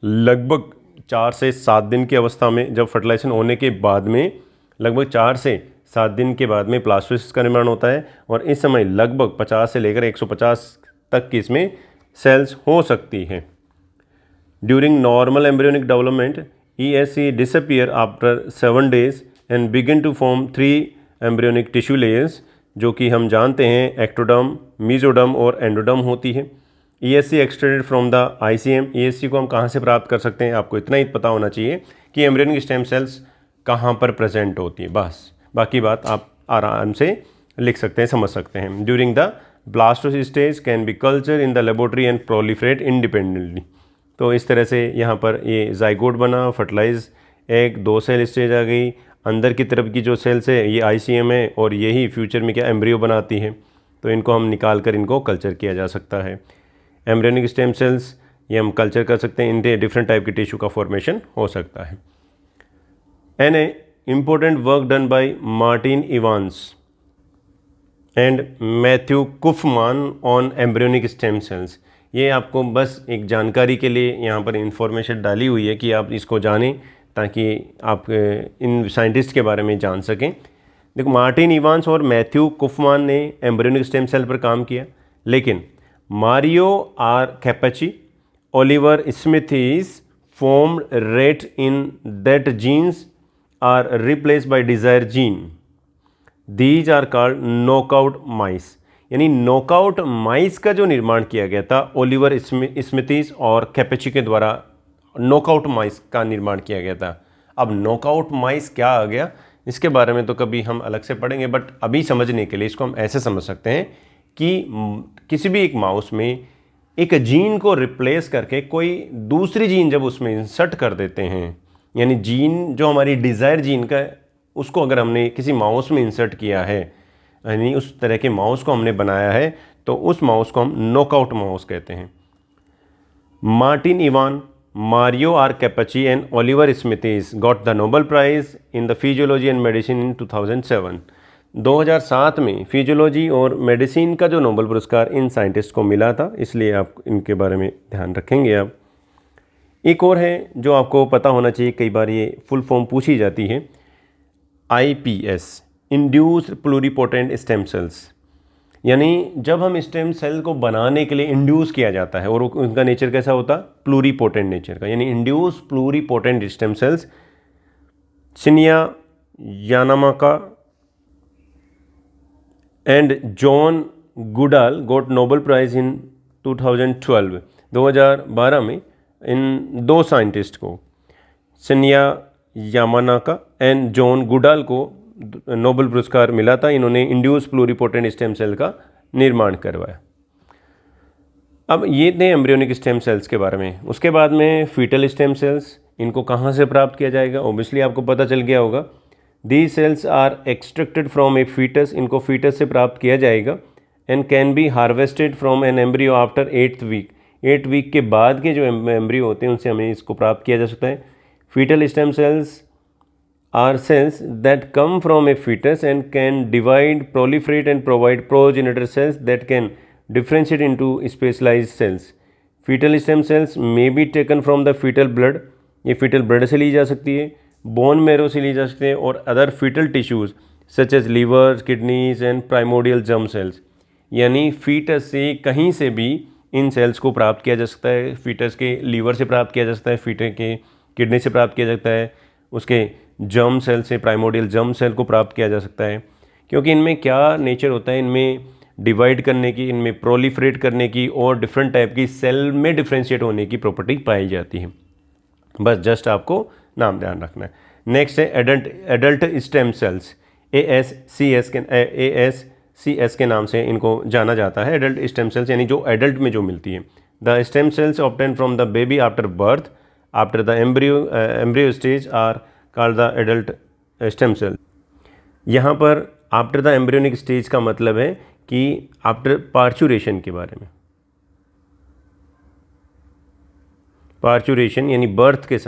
लगभग 4 से 7 दिन की अवस्था में, जब फर्टिलाइजेशन होने के बाद में लगभग 4 से 7 दिन के बाद में ब्लास्टोसिस्ट का निर्माण होता है, और इस समय लगभग 50 से लेकर 150 तक की इसमें सेल्स हो सकती हैं। During normal embryonic development ESC disappear after 7 days and begin to form 3 embryonic tissue layers, जो कि हम जानते हैं एक्टोडर्म, मीजोडर्म और एंडोडर्म होती है। ESC extracted from the ICM। ESC को हम कहाँ से प्राप्त कर सकते हैं, आपको इतना ही पता होना चाहिए कि एम्ब्रियोनिक स्टेम सेल्स कहाँ पर प्रेजेंट होती है, बस बाकी बात आप आराम से लिख सकते हैं, समझ सकते हैं। During the blastocyst stage can be culture in the laboratory and proliferate independently. तो इस तरह से यहाँ पर ये जाइगोट बना, फर्टिलाइज एग, 2 सेल स्टेज आ गई, अंदर की तरफ की जो सेल्स है ये ICM है और यही फ्यूचर में क्या एम्ब्रियो बनाती है। तो इनको हम निकाल कर इनको कल्चर किया जा सकता है। एम्ब्रियोनिक स्टेम सेल्स ये हम कल्चर कर सकते हैं, इनके डिफरेंट टाइप के टिश्यू का फॉर्मेशन हो सकता है। An a important work done by Martin Evans and Matthew Kaufman on embryonic stem cells. ये आपको बस एक जानकारी के लिए यहाँ पर इंफॉर्मेशन डाली हुई है कि आप इसको जानें ताकि आप इन साइंटिस्ट के बारे में जान सकें। देखो, मार्टिन इवांस और मैथ्यू कुफमान ने एम्ब्रियोनिक स्टेम सेल पर काम किया, लेकिन Mario R Capecchi, Oliver Smithies formed rate in that genes are replaced by desired gene. These are called knockout mice. यानी नॉकआउट माइस का जो निर्माण किया गया था ओलिवर स्मिथीज और कैपेची के द्वारा, नॉकआउट माइस का निर्माण किया गया था। अब नॉकआउट माइस क्या आ गया, इसके बारे में तो कभी हम अलग से पढ़ेंगे, बट अभी समझने के लिए इसको हम ऐसे समझ सकते हैं कि किसी भी एक माउस में एक जीन को रिप्लेस करके कोई दूसरी जीन जब उसमें इंसर्ट कर देते हैं, यानी जीन जो हमारी डिज़ायर जीन का उसको अगर हमने किसी माउस में इंसर्ट किया है, यानी उस तरह के माउस को हमने बनाया है, तो उस माउस को हम नॉकआउट माउस कहते हैं। Martin Evan, Mario R Capecchi and Oliver Smithies got the Nobel prize in the physiology and medicine in 2007। 2007 में फिजियोलॉजी और मेडिसिन का जो नोबेल पुरस्कार इन साइंटिस्ट को मिला था, इसलिए आप इनके बारे में ध्यान रखेंगे। आप एक और है जो आपको पता होना चाहिए, कई बार ये फुल फॉर्म पूछी जाती है, IPS, induced pluripotent stem sales. यानी जब हम स्टेम सेल को बनाने के लिए इंड्यूस किया जाता है और उनका नेचर कैसा होता, प्लूरिपोटेंट नेचर का, यानी induce pluripotent stem cells. Shinya Yamanaka and John Gurdon got Nobel prize in 2012। 2012 में इन 2 साइंटिस्ट को, Shinya Yamanaka and John Gurdon को नोबेल पुरस्कार मिला था। इन्होंने इंड्यूस प्लूरिपोटेंट स्टेम सेल का निर्माण करवाया। अब ये थे एम्ब्रियोनिक स्टेम सेल्स के बारे में। उसके बाद में फीटल स्टेम सेल्स, इनको कहाँ से प्राप्त किया जाएगा, ओबियसली आपको पता चल गया होगा। These cells are extracted from a fetus, इनको फीटस से प्राप्त किया जाएगा। And can be harvested from an embryo after 8th week. 8 week के बाद के जो एम्ब्रियो होते हैं उनसे हमें इसको प्राप्त किया जा सकता है। Fetal stem cells are cells that come from a fetus and can divide, proliferate and provide progenitor cells that can differentiate into specialized cells. Fetal stem cells may be taken from the fetal blood, ये fetal blood से ली जा सकती है, bone marrow से ली जा सकती है, और other fetal tissues such as livers, kidneys and primordial germ cells। यानी fetus से कहीं से भी इन सेल्स को प्राप्त किया जा सकता है। fetus के लीवर से प्राप्त किया जा सकता है, fetus के किडनी से प्राप्त किया जा सकता है, उसके जर्म सेल से, प्राइमोडियल जर्म सेल को प्राप्त किया जा सकता है। क्योंकि इनमें क्या नेचर होता है, इनमें डिवाइड करने की, इनमें प्रोलिफरेट करने की और डिफरेंट टाइप की सेल में डिफ्रेंशिएट होने की प्रॉपर्टी पाई जाती है। बस जस्ट आपको नाम ध्यान रखना है। नेक्स्ट है एडल्ट स्टेम सेल्स, ASCS के नाम से इनको जाना जाता है। एडल्ट स्टेम सेल्स यानी जो एडल्ट में जो मिलती है। The stem cells obtain from the baby after birth after the embryo stage are called the adult stem cell. यहाँ पर आफ्टर द एम्ब्रियोनिक स्टेज का मतलब है कि आफ्टर पार्चुरेशन के बारे में। पार्चुरेशन यानी बर्थ के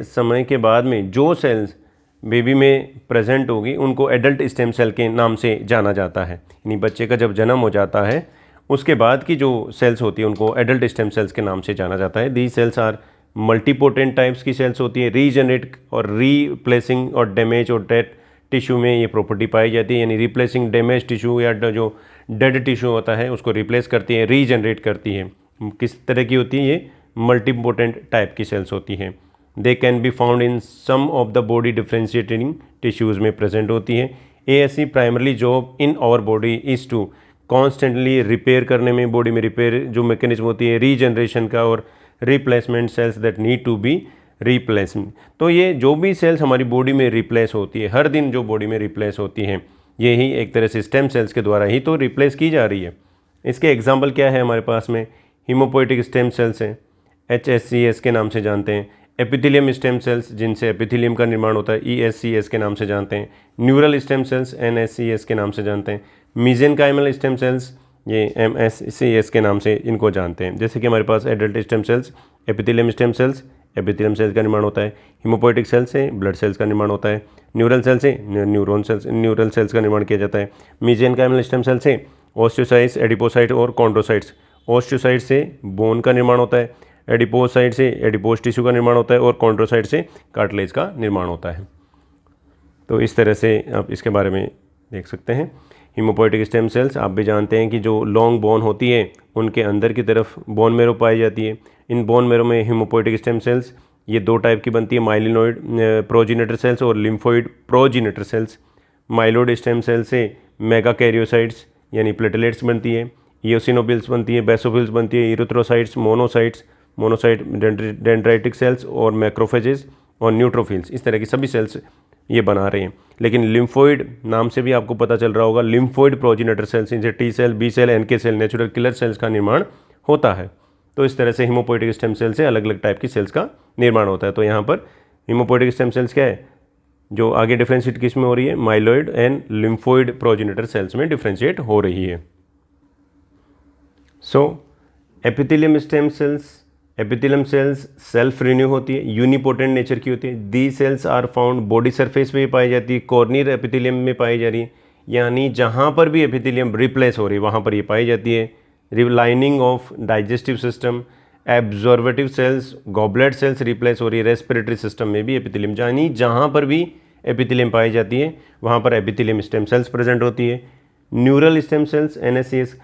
समय के बाद में जो सेल्स बेबी में प्रेजेंट होगी उनको एडल्ट स्टेम सेल के नाम से जाना जाता है। यानी बच्चे का जब जन्म हो जाता है उसके बाद की जो सेल्स होती है उनको एडल्ट स्टेम सेल्स के नाम से जाना जाता है। These cells are multipotent types की सेल्स होती है। रीजनरेट और रीप्लेसिंग और डैमेज और डेड टिश्यू में ये प्रॉपर्टी पाई जाती है। यानी रिप्लेसिंग डैमेज टिश्यू या जो डेड टिश्यू होता है उसको रिप्लेस करती है, रीजनरेट करती है। किस तरह की होती है ये? मल्टीपोटेंट टाइप की सेल्स होती हैं। They can be found in some of the body differentiating tissues में प्रेजेंट होती है। ASC primarily job in our body is to constantly repair करने में, बॉडी में रिपेयर जो मैकेनिज्म होती है, रीजनरेशन का, और replacement cells that need to be replacement. तो ये जो भी सेल्स हमारी बॉडी में रिप्लेस होती है, हर दिन जो बॉडी में रिप्लेस होती हैं, ये ही एक तरह से स्टेम सेल्स के द्वारा ही तो रिप्लेस की जा रही है। इसके एग्जाम्पल क्या है हमारे पास में? हीमोपोइटिक स्टेम सेल्स हैं, HSCS के नाम से जानते हैं। एपिथेलियम स्टेम सेल्स, जिनसे एपिथेलियम का निर्माण होता है, ESCS के नाम से जानते हैं। न्यूरल स्टेम सेल्स, NSCS के नाम से जानते हैं। मीजेनकाइमल स्टेम सेल्स, ये MSCS के नाम से इनको जानते हैं। जैसे कि हमारे पास adult stem cells, epithelium stem cells, epithelium cells का निर्माण होता है। हीमोपोइटिक सेल्स से ब्लड सेल्स का निर्माण होता है। न्यूरल सेल से न्यूरल सेल्स का निर्माण किया जाता है। मीजेनकाइमल स्टेम सेल से ओस्टियोसाइट्स, एडिपोसाइट और कॉन्ड्रोसाइट्स। ओस्टियोसाइट से बोन का निर्माण होता है, एडिपोसाइट से एडिपोस टिश्यू का निर्माण होता है, और कॉन्ड्रोसाइट से कार्टिलेज का निर्माण होता है। तो इस तरह से आप इसके बारे में देख सकते हैं। हीमोपोइटिक स्टेम सेल्स आप भी जानते हैं कि जो लॉन्ग बोन होती है उनके अंदर की तरफ बोन मेरो पाई जाती है। इन बोन मेरो में हीमोपोइटिक स्टेम सेल्स ये दो टाइप की बनती है, माइलिनोइड प्रोजीनेटर सेल्स और lymphoid progenitor cells. Myeloid stem cell से मेगा कैरियोसाइट्स यानी प्लेटलेट्स बनती है, इयोसिनोफिल्स बनती है, बेसोफिल्स बनती है, इरिथ्रोसाइट्स, मोनोसाइट डेंड्राइटिक सेल्स और मैक्रोफेजेस और न्यूट्रोफिल्स, इस तरह की सभी सेल्स ये बना रहे हैं। लेकिन लिम्फोइड नाम से भी आपको पता चल रहा होगा, लिम्फोइड प्रोजीनेटर सेल्स, इनसे T cell, B cell, NK cell, natural killer cells का निर्माण होता है। तो इस तरह से हीमोपोइटिक स्टेम सेल से अलग अलग टाइप की सेल्स का निर्माण होता है। तो यहाँ पर हीमोपोइटिक स्टेम सेल्स क्या है, जो आगे डिफ्रेंशिएट किस में हो रही है, myeloid and lymphoid progenitor cells में डिफ्रेंशिएट हो रही है। So epithelium stem cells, epithelium cells self renew होती है, यूनिपोटेंट नेचर की होती है। The cells are found body surface पे पाई जाती है, कॉर्नियर एपिथेलियम में पाई जा रही है, यानी जहाँ पर भी एपिथेलियम रिप्लेस हो रही है वहाँ पर ये पाई जाती है। Lining of digestive system, absorptive cells, goblet cells replace हो रही है। रेस्पिरेटरी सिस्टम में भी एपिथेलियम, यानी जहाँ पर भी एपिथेलियम पाई जाती है वहाँ पर एपिथेलियम स्टेम सेल्स प्रेजेंट होती है। Neural stem cells, NSCS,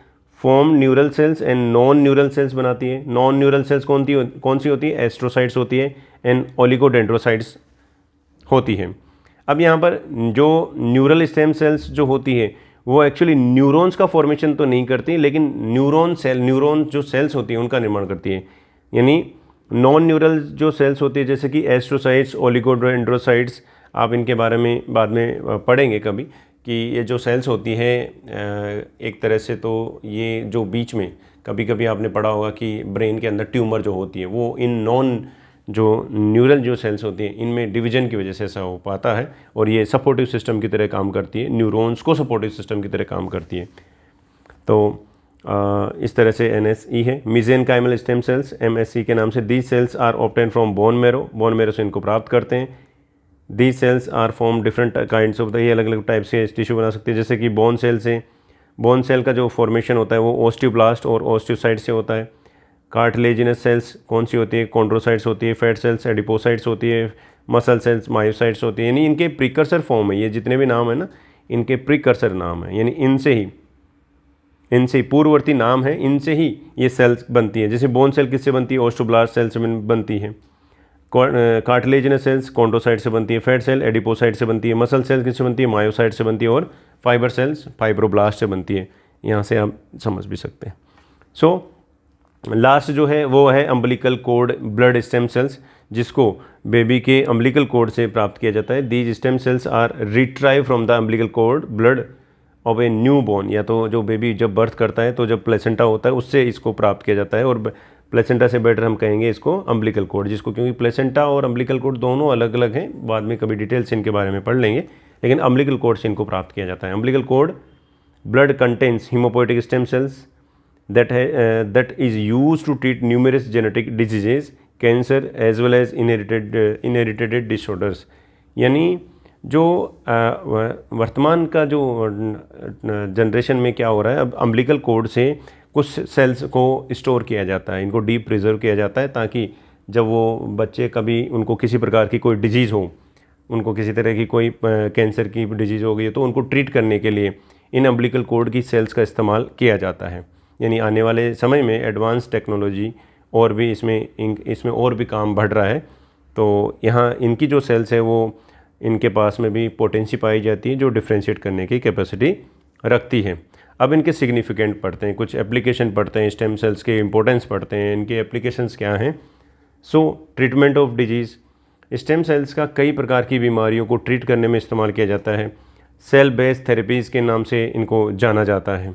form neural sales and non neural sales बनाती है। नॉन न्यूरल सेल्स कौन सी होती है? एस्ट्रोसाइट्स होती है एंड ओलिगोडेंड्रोसाइट्स होती है। अब यहाँ पर जो न्यूरल स्टेम सेल्स जो होती है वो एक्चुअली न्यूरॉन्स का फॉर्मेशन तो नहीं करती, लेकिन न्यूरॉन जो सेल्स होती है उनका निर्माण करती है। यानी नॉन न्यूरल जो सेल्स होती है जैसे कि एस्ट्रोसाइट्स, ओलिगोडेंड्रोसाइट्स, आप इनके बारे में बाद में पढ़ेंगे कभी कि ये जो सेल्स होती है एक तरह से तो ये जो बीच में कभी कभी आपने पढ़ा होगा कि ब्रेन के अंदर ट्यूमर जो होती है वो इन नॉन जो न्यूरल जो सेल्स होती हैं इनमें डिवीजन की वजह से ऐसा हो पाता है, और ये सपोर्टिव सिस्टम की तरह काम करती है, न्यूरॉन्स को सपोर्टिव सिस्टम की तरह काम करती है। तो इस तरह से NSE है। मिजेनकाइमल स्टेम सेल्स, MSC के नाम से, the cells are obtain from bone marrow से इनको प्राप्त करते हैं। The cells are form different kinds of the, ये अलग अलग टाइप से टिश्यू बना सकते हैं। जैसे कि बोन सेल से, बोन सेल का जो फॉर्मेशन होता है वो ओस्टियोब्लास्ट और ओस्टियोसाइट से होता है। कार्टिलेजिनस सेल्स कौन सी होती है? कॉन्ड्रोसाइट्स होती है। फैट सेल्स एडिपोसाइट्स होती है। मसल सेल्स मायोसाइट्स होती है। यानी इनके प्रीकर्सर फॉर्म है, ये जितने भी नाम है ना इनके प्रीकर्सर नाम है, यानी इनसे ही पूर्ववर्ती नाम है, इनसे ही ये सेल्स बनती है। जैसे बोन सेल किससे बनती है? ओस्टोब्लास्ट सेल से बनती है। कार्टिलेजिनस सेल्स कॉन्ड्रोसाइट से बनती है। फैट सेल एडिपोसाइट से बनती है। मसल सेल किससे बनती है? मायोसाइट से बनती है। और फाइबर सेल्स फाइब्रोब्लास्ट से बनती है। यहाँ से आप समझ भी सकते हैं। सो लास्ट जो है वो है umbilical cord blood stem cells, जिसको बेबी के अम्बिलिकल कोड से प्राप्त किया जाता है। These stem cells are retrieve from the umbilical cord blood of a newborn, या तो जो बेबी जब बर्थ करता है तो जब प्लेसेंटा होता है उससे इसको प्राप्त किया जाता है, और प्लेसेंटा से बेटर हम कहेंगे इसको अम्बिलिकल कोड, जिसको, क्योंकि प्लेसेंटा और अम्बिलिकल कोड दोनों अलग अलग हैं, बाद में कभी डिटेल से इनके बारे में पढ़ लेंगे, लेकिन अम्बिलिकल कोड से इनको प्राप्त किया जाता है। Umbilical cord blood contains haemopoietic stem sales that is used to treat numerous genetic diseases, cancer as well as inherited disorders। यानी जो वर्तमान का जो जनरेशन में क्या हो रहा है, अब अम्बिलिकल कोड से कुछ सेल्स को स्टोर किया जाता है, इनको डीप प्रिजर्व किया जाता है, ताकि जब वो बच्चे कभी उनको किसी प्रकार की कोई डिजीज़ हो, उनको किसी तरह की कोई कैंसर की डिजीज़ हो गई है तो उनको ट्रीट करने के लिए इन अम्बिलिकल कोड की सेल्स का इस्तेमाल किया जाता है। यानी आने वाले समय में एडवांस टेक्नोलॉजी और भी इसमें और भी काम बढ़ रहा है, तो यहाँ इनकी जो सेल्स है वो इनके पास में भी पोटेंसी पाई जाती है जो डिफ्रेंशिएट करने की कैपेसिटी रखती है। अब इनके सिग्निफिकेंट पढ़ते हैं, कुछ एप्लीकेशन पढ़ते हैं, स्टेम सेल्स के इंपॉर्टेंस पढ़ते हैं, इनके एप्लीकेशंस क्या हैं। सो treatment of disease, stem cells का कई प्रकार की बीमारियों को ट्रीट करने में इस्तेमाल किया जाता है। सेल बेस्ड थेरेपीज़ के नाम से इनको जाना जाता है,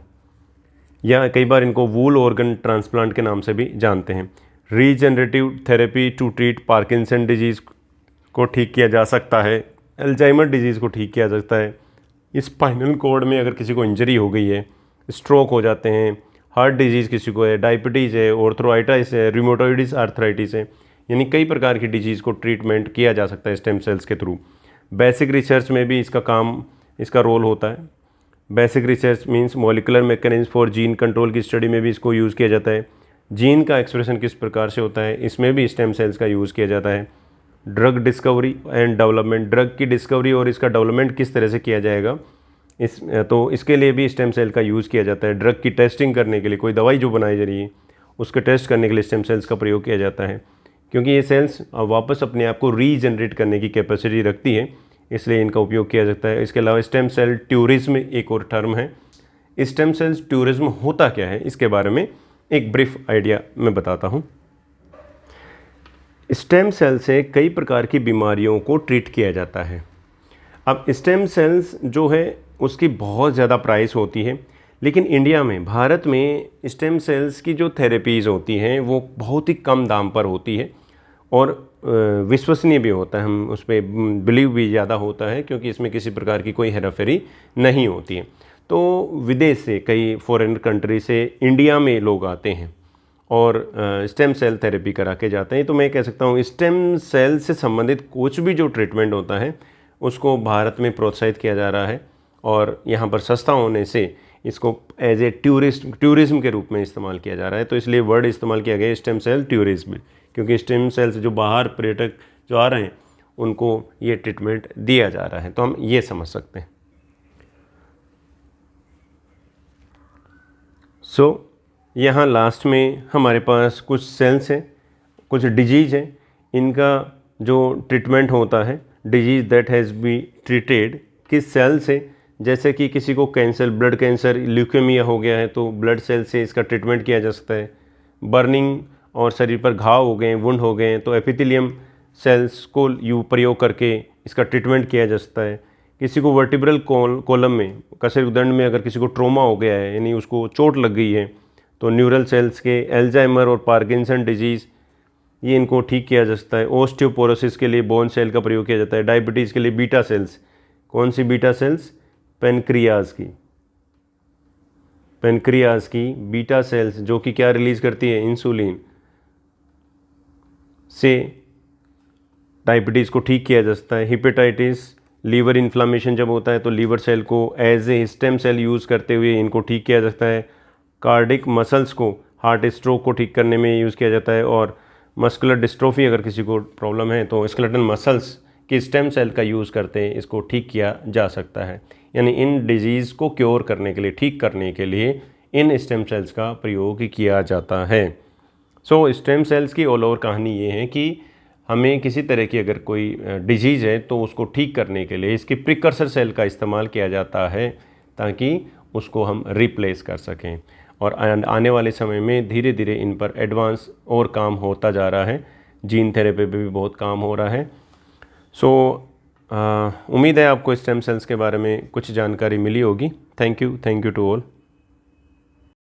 या कई बार इनको वूल ऑर्गन ट्रांसप्लांट के नाम से भी जानते हैं। Regenerative therapy to treat Parkinson disease को ठीक किया जा सकता है, अल्जाइमर डिजीज़ को ठीक किया जा सकता है। स्पाइनल कॉर्ड में अगर किसी को इंजरी हो गई है, स्ट्रोक हो जाते हैं, हार्ट डिजीज़ किसी को है, डायबिटीज़ है, ऑर्थराइटिस है, रूमेटॉइडिस आर्थराइटिस है, यानी कई प्रकार की डिजीज़ को ट्रीटमेंट किया जा सकता है स्टेम सेल्स के थ्रू। बेसिक रिसर्च में भी इसका रोल होता है। Basic research means molecular mechanism for gene control की स्टडी में भी इसको यूज़ किया जाता है। जीन का एक्सप्रेशन किस प्रकार से होता है, इसमें भी स्टेम सेल्स का यूज़ किया जाता है। Drug discovery and development, drug की डिस्कवरी और इसका डेवलपमेंट किस तरह से किया जाएगा, तो इसके लिए भी स्टेम सेल का यूज़ किया जाता है। ड्रग की टेस्टिंग करने के लिए, कोई दवाई जो बनाई जा रही है उसके टेस्ट करने के लिए स्टेम सेल्स का प्रयोग किया जाता है, क्योंकि ये सेल्स वापस अपने आप को रीजनरेट करने की कैपेसिटी रखती है, इसलिए इनका उपयोग किया जाता है। इसके अलावा स्टेम सेल ट्यूरिज्म एक और टर्म है। स्टेम सेल्स ट्यूरिज्म होता क्या है, इसके बारे में एक ब्रीफ आइडिया मैं बताता हूँ। स्टेम सेल से कई प्रकार की बीमारियों को ट्रीट किया जाता है। अब स्टेम सेल्स जो है उसकी बहुत ज़्यादा प्राइस होती है, लेकिन इंडिया में, भारत में स्टेम सेल्स की जो थेरेपीज़ होती हैं वो बहुत ही कम दाम पर होती है और विश्वसनीय भी होता है। हम उस पर बिलीव भी ज़्यादा होता है, क्योंकि इसमें किसी प्रकार की कोई हेराफेरी नहीं होती है। तो विदेश से, कई फॉरेन कंट्री से इंडिया में लोग आते हैं और स्टेम सेल थेरेपी करा के जाते हैं। तो मैं कह सकता हूँ स्टेम सेल से संबंधित कुछ भी जो ट्रीटमेंट होता है उसको भारत में प्रोत्साहित किया जा रहा है, और यहाँ पर सस्ता होने से इसको एज ए टूरिज्म के रूप में इस्तेमाल किया जा रहा है। तो इसलिए वर्ड इस्तेमाल किया गया स्टेम सेल टूरिज्म, क्योंकि स्टेम सेल्स जो बाहर पर्यटक जो आ रहे हैं उनको ये ट्रीटमेंट दिया जा रहा है, तो हम ये समझ सकते हैं। यहाँ लास्ट में हमारे पास कुछ सेल्स हैं, कुछ डिजीज़ हैं, इनका जो ट्रीटमेंट होता है, disease that has be treated किस सेल से, जैसे कि किसी को कैंसर, ब्लड कैंसर, ल्यूकेमिया हो गया है तो ब्लड सेल से इसका ट्रीटमेंट किया जा सकता है। बर्निंग और शरीर पर घाव हो गए, वुंड हो गए तो एपिथेलियम सेल्स को प्रयोग करके इसका ट्रीटमेंट किया जा सकता है। किसी को वर्टिब्रल कॉलम में, कशेरुकदंड में अगर किसी को ट्रोमा हो गया है, यानी उसको चोट लग गई है, तो न्यूरल सेल्स के एल्जाइमर और पार्किंसन डिजीज़, ये इनको ठीक किया जा सकता है। ओस्टियोपोरोसिस के लिए बोन सेल का प्रयोग किया जाता है। डायबिटीज़ के लिए बीटा सेल्स, कौन सी बीटा सेल्स, पेनक्रियाज की बीटा सेल्स, जो कि क्या रिलीज़ करती है, इंसुलिन, से डायबिटीज़ को ठीक किया जा सकता है। हिपेटाइटिस, लीवर इन्फ्लामेशन जब होता है तो लीवर सेल को as a stem cell use करते हुए इनको ठीक किया जा सकता है। कार्डिक मसल्स को, हार्ट स्ट्रोक को ठीक करने में यूज़ किया जाता है। और मस्कुलर डिस्ट्रोफी अगर किसी को प्रॉब्लम है तो स्केलेटल मसल्स की स्टेम सेल का यूज़ करते हैं, इसको ठीक किया जा सकता है। यानी इन डिजीज़ को क्योर करने के लिए, ठीक करने के लिए इन स्टेम सेल्स का प्रयोग किया जाता है। सो स्टेम सेल्स की ऑल ओवर कहानी ये है कि हमें किसी तरह की अगर कोई डिजीज़ है तो उसको ठीक करने के लिए इसके प्रिकर्सर सेल का इस्तेमाल किया जाता है, ताकि उसको हम रिप्लेस कर सकें। और आने वाले समय में धीरे धीरे इन पर एडवांस और काम होता जा रहा है। जीन थेरेपी पे भी बहुत काम हो रहा है। सो उम्मीद है आपको स्टेम सेल्स के बारे में कुछ जानकारी मिली होगी। Thank you to all.